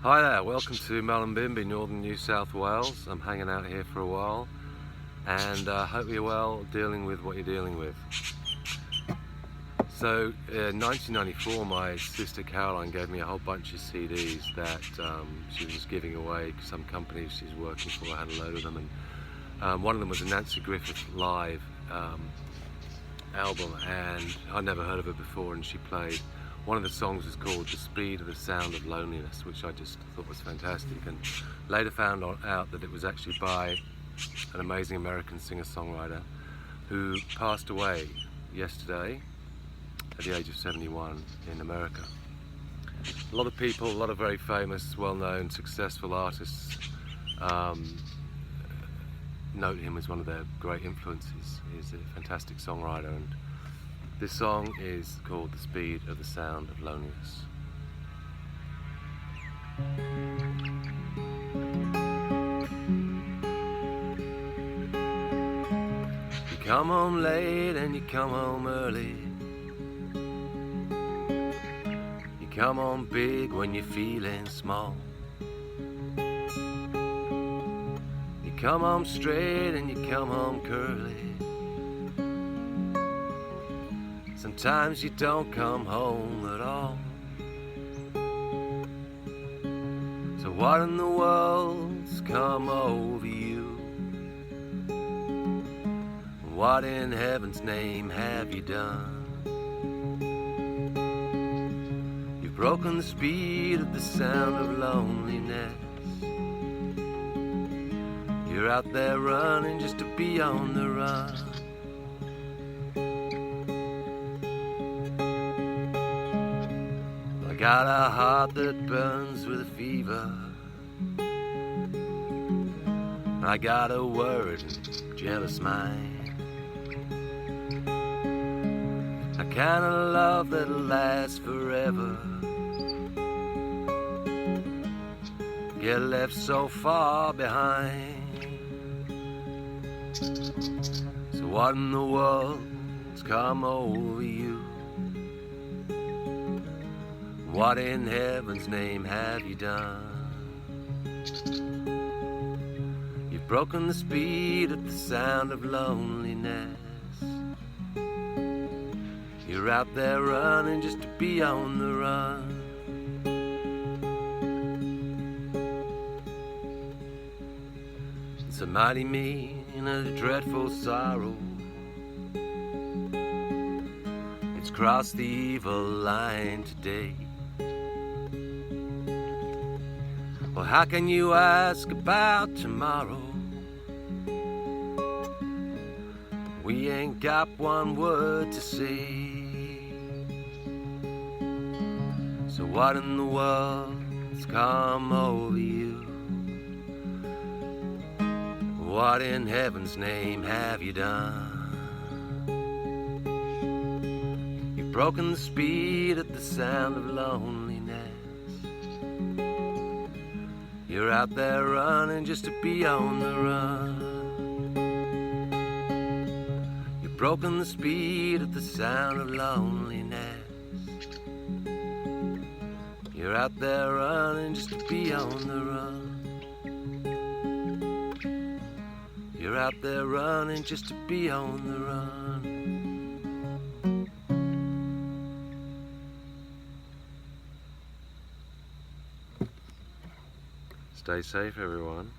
Hi there, welcome to Mullumbimby, northern New South Wales. I'm hanging out here for a while and hope you're well dealing with what you're dealing with. So in 1994 my sister Caroline gave me a whole bunch of CDs that she was just giving away. Some company she's working for had a load of them, and one of them was a Nancy Griffith live album, and I'd never heard of it before, and she played one of the songs is called The Speed of the Sound of Loneliness, which I just thought was fantastic, and later found out that it was actually by an amazing American singer-songwriter who passed away yesterday at the age of 71 in America. A lot of people, a lot of very famous, well-known, successful artists note him as one of their great influences. He's a fantastic songwriter, and this song is called The Speed of the Sound of Loneliness. You come home late and you come home early. You come home big when you're feeling small. You come home straight and you come home curly. Sometimes you don't come home at all. So what in the world's come over you? What in heaven's name have you done? You've broken the speed of the sound of loneliness. You're out there running just to be on the run. I got a heart that burns with a fever. I got a worried and jealous mind. A kind of love that'll last forever. Get left so far behind. So what in the world's come over you? What in heaven's name have you done? You've broken the speed of the sound of loneliness. You're out there running just to be on the run. It's a mighty mean and a dreadful sorrow. It's crossed the evil line today. Well, how can you ask about tomorrow? We ain't got one word to say. So what in the world's come over you? What in heaven's name have you done? You've broken the speed at the sound of loneliness. You're out there running just to be on the run. You've broken the speed at the sound of loneliness. You're out there running just to be on the run. You're out there running just to be on the run. Stay safe, everyone.